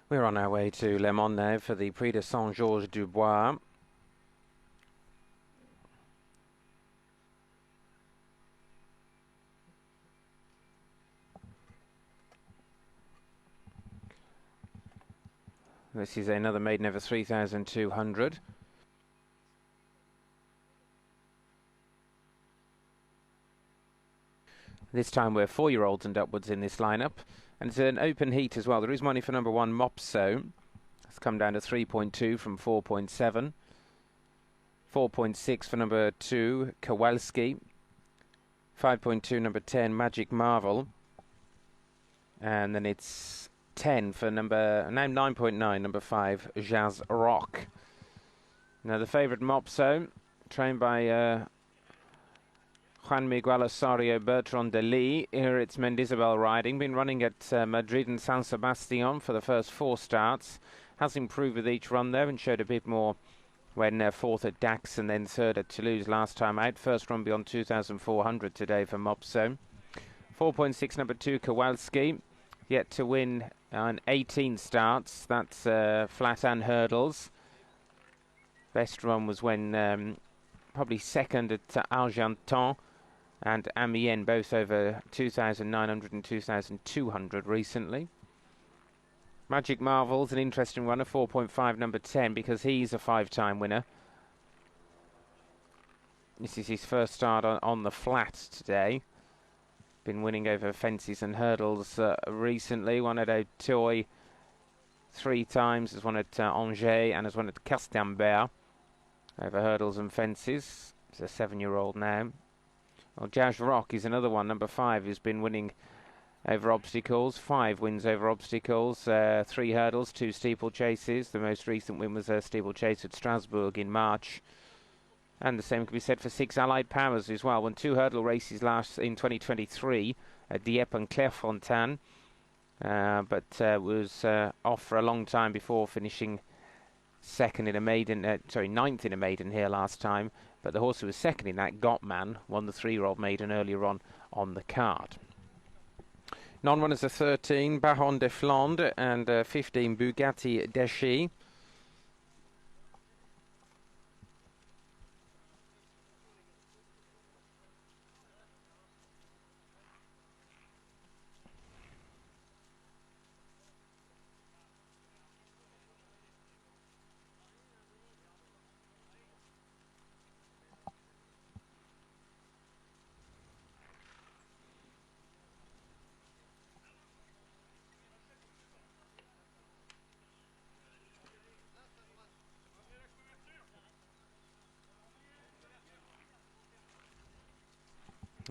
We're on our way to Le Mans now for the Prix de Saint-Georges-du-Bois. This is another maiden over 3,200. This time we're 4-year-olds and upwards in this lineup. And it's an open heat as well. There is money for number 1, Mopso. It's come down to 3.2 from 4.7. 4.6 for number 2, Kowalski. 5.2, number 10, Magic Marvel. And then it's 10 for now 9.9, number 5, Jazz Rock. Now the favourite Mopso, trained by Juan Miguel Osorio Bertrand de Lee. Here it's Mendizabal riding. Been running at Madrid and San Sebastian for the first 4 starts. Has improved with each run there and showed a bit more when 4th at Dax and then 3rd at Toulouse last time out. First run beyond 2,400 today for Mopso. 4.6, number 2, Kowalski. Yet to win on 18 starts. That's flat and hurdles. Best run was when probably 2nd at Argenton and Amiens, both over 2,900 and 2,200 recently. Magic Marvel's an interesting runner, 4.5, number 10, because he's a 5-time winner. This is his first start on the flat today. Been winning over fences and hurdles recently. Won at Auteuil 3 times, has won at Angers and has won at Castambert over hurdles and fences. He's a 7-year-old now. Well, Jazz Rock is another one, number 5, who's been winning over obstacles. 5 wins over obstacles, 3 hurdles, 2 steeplechases. The most recent win was a steeplechase at Strasbourg in March. And the same can be said for 6 Allied Powers as well. Won 2 hurdle races last in 2023 at Dieppe and Clairefontaine. But was off for a long time before finishing second in a maiden, 9th in a maiden here last time. But the horse who was second in that, Gottman, won the 3-year-old maiden earlier on the card. Non-runners are 13, Baron de Flandre, and 15, Bugatti Deschy.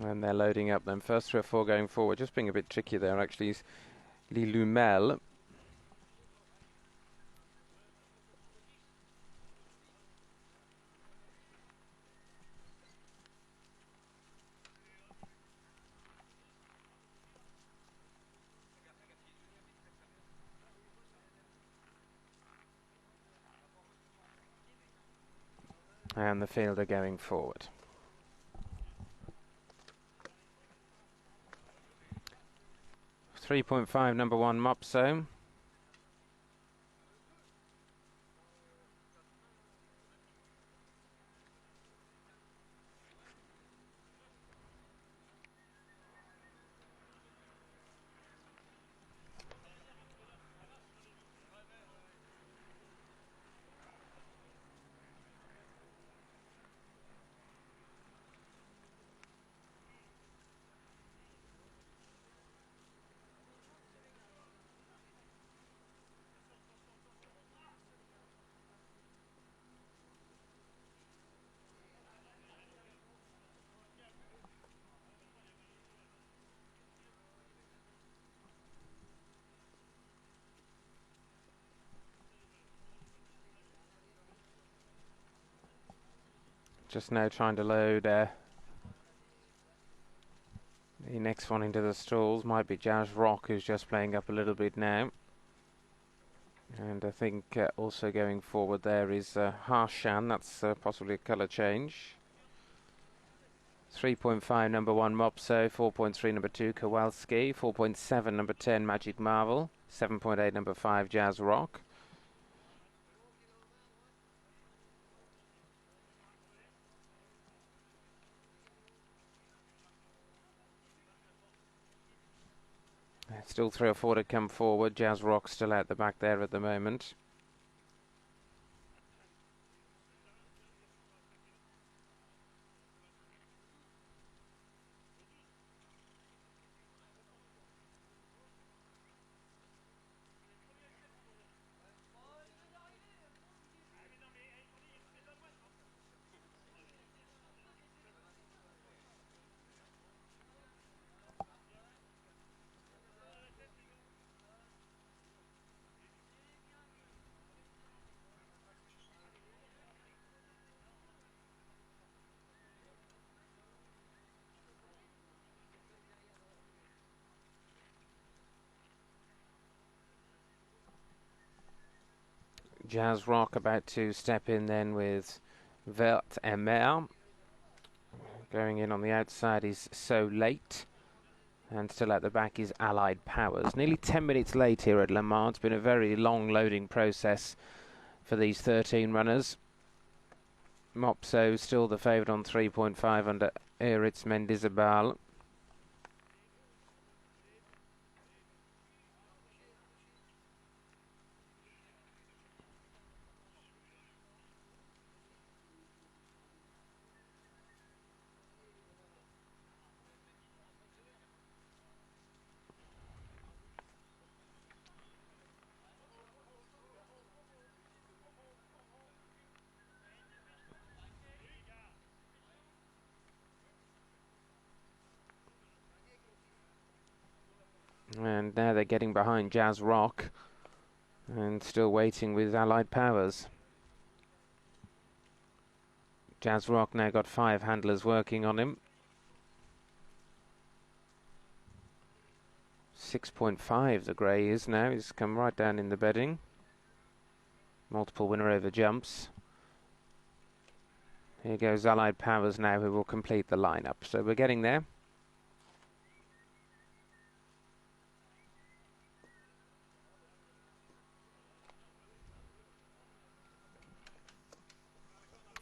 And they're loading up them. First 3 or 4 going forward. Just being a bit tricky there, actually, is Lilumel. And the fielder going forward. .5, number 1, Mopso. Just now trying to load the next one into the stalls. Might be Jazz Rock, who's just playing up a little bit now. And I think also going forward there is Harshan. That's possibly a colour change. 3.5, number 1, Mopso. 4.3, number 2, Kowalski. 4.7, number 10, Magic Marvel. 7.8 number 5 Jazz Rock. Still 3 or 4 to come forward. Jazz Rock still out the back there at the moment. Jazz Rock about to step in then with Vert Emer. Going in on the outside is So Late. And still at the back is Allied Powers. Nearly 10 minutes late here at Le Mans. It's been a very long loading process for these 13 runners. Mopso still the favourite on 3.5 under Eritz Mendizabal. And now they're getting behind Jazz Rock and still waiting with Allied Powers. Jazz Rock now got 5 handlers working on him. 6.5 the grey is now. He's come right down in the bedding. Multiple winner over jumps. Here goes Allied Powers now, who will complete the lineup. So we're getting there.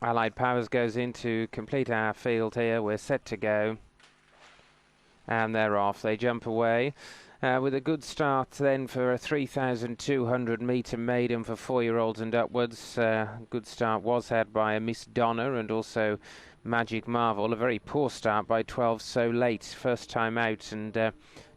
Allied Powers goes in to complete our field here. We're set to go. And they're off. They jump away. With a good start then for a 3,200 metre maiden for 4-year-olds and upwards. Good start was had by Miss Donna and also Magic Marvel. A very poor start by 12 So Late. First time out and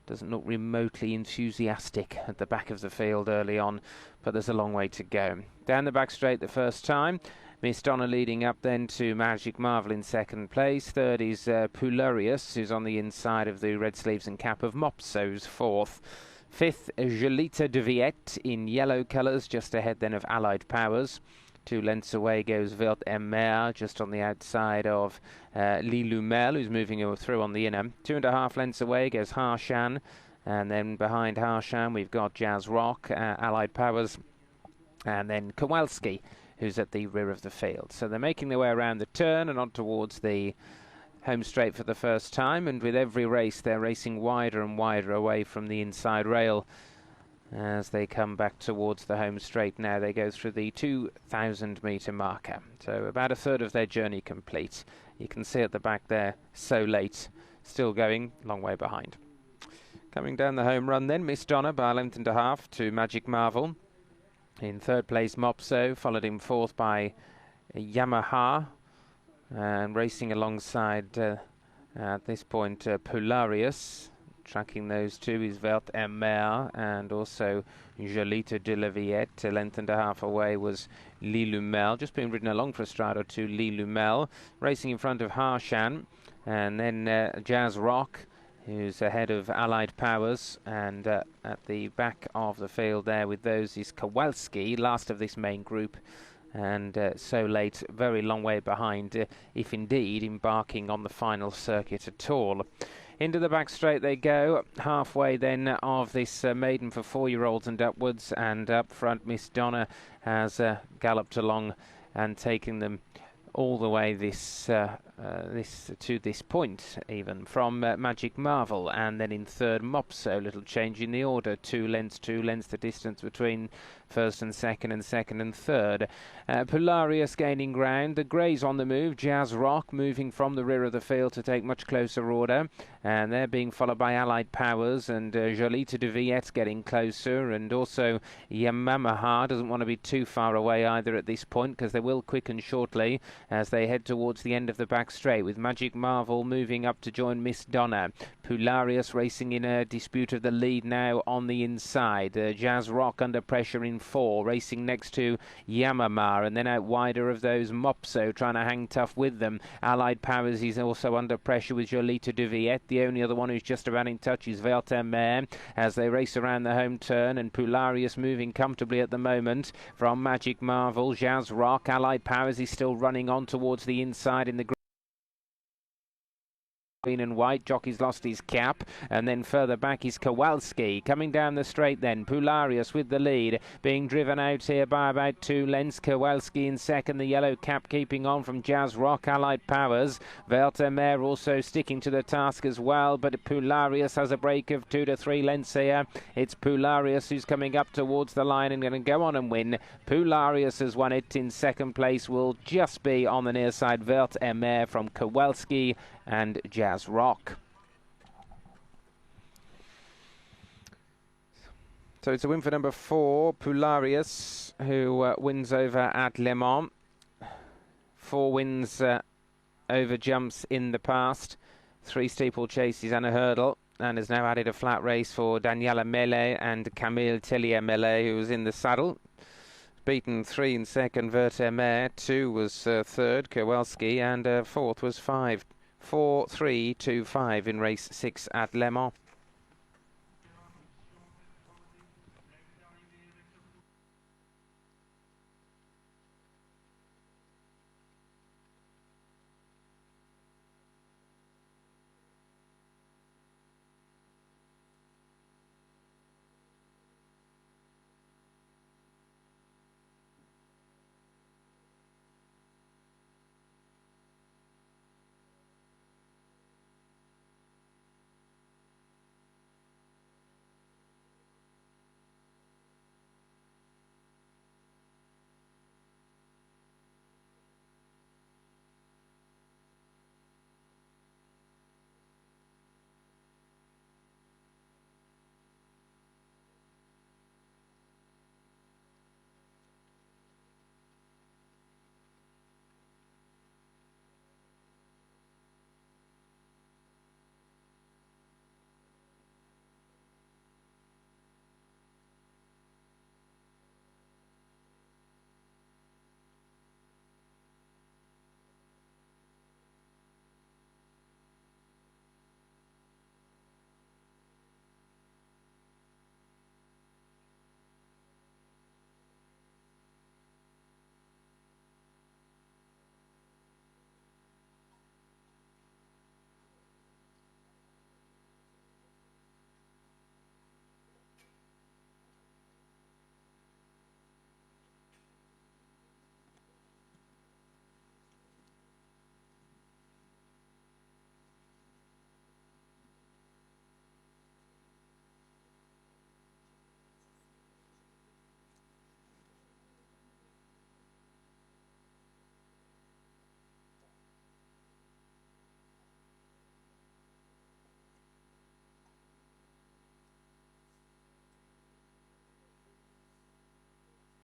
doesn't look remotely enthusiastic at the back of the field early on. But there's a long way to go. Down the back straight the first time. Miss Donna leading up then to Magic Marvel in second place. Third is Pulurius, who's on the inside of the red sleeves and cap of Mopso's fourth. Fifth, Jolita de Viette in yellow colours, just ahead then of Allied Powers. 2 lengths away goes Vert Emer, just on the outside of Lilumel, who's moving through on the inner. 2.5 lengths away goes Harshan, and then behind Harshan we've got Jazz Rock, Allied Powers, and then Kowalski, who's at the rear of the field. So they're making their way around the turn and on towards the home straight for the first time, and with every race they're racing wider and wider away from the inside rail as they come back towards the home straight. Now they go through the 2,000 metre marker, so about a third of their journey complete. You can see at the back there, So Late, still going, long way behind. Coming down the home run then, Miss Donna by a length and a half to Magic Marvel. In third place, Mopso, followed in fourth by Yamaha, and racing alongside, at this point, Polarius. Tracking those two is Vert Emer and also Jolita de la Viette. A length and a half away was Lilumel, just been ridden along for a stride or two, Lilumel. Racing in front of Harshan, and then Jazz Rock, who's ahead of Allied Powers, and at the back of the field there with those is Kowalski, last of this main group, and So Late, very long way behind, if indeed embarking on the final circuit at all. Into the back straight they go, halfway then of this maiden for 4-year-olds and upwards, and up front Miss Donna has galloped along and taken them all the way this to this point, even from Magic Marvel, and then in third Mopso, little change in the order, 2 lengths the distance between first and second and third. Polarius gaining ground, the Greys on the move, Jazz Rock moving from the rear of the field to take much closer order, and they're being followed by Allied Powers, and Jolita de Villette getting closer, and also Yamamaha doesn't want to be too far away either at this point, because they will quicken shortly as they head towards the end of the back straight, with Magic Marvel moving up to join Miss Donna. Polarius racing in a dispute of the lead now on the inside. Jazz Rock under pressure in 4, racing next to Yamama, and then out wider of those Mopso trying to hang tough with them. Allied Powers is also under pressure with Jolita de Villette. The only other one who's just about in touch is Vertemer as they race around the home turn, and Polarius moving comfortably at the moment from Magic Marvel. Jazz Rock, Allied Powers is still running on towards the inside in the green and white. Jockey's lost his cap, and then further back is Kowalski coming down the straight. Then Polarius with the lead, being driven out here by about 2 lengths. Kowalski in second, the yellow cap keeping on from Jazz Rock. Allied Powers, Vertemer also sticking to the task as well, but Polarius has a break of 2 to 3 lengths here. It's Polarius who's coming up towards the line and going to go on and win. Polarius has won it. In second place will just be on the near side Vertemer from Kowalski and Jazz Rock. So it's a win for number 4, Polarius, who wins over at Le Mans. 4 wins over jumps in the past, 3 steeplechases and a hurdle, and has now added a flat race for Daniela Mele and Camille Tellier Mele, who was in the saddle. Beaten 3 in second, Vertemer, 2 was third, Kowalski, and 4th was 5. 4-3-2-5 in race 6 at Le Mans.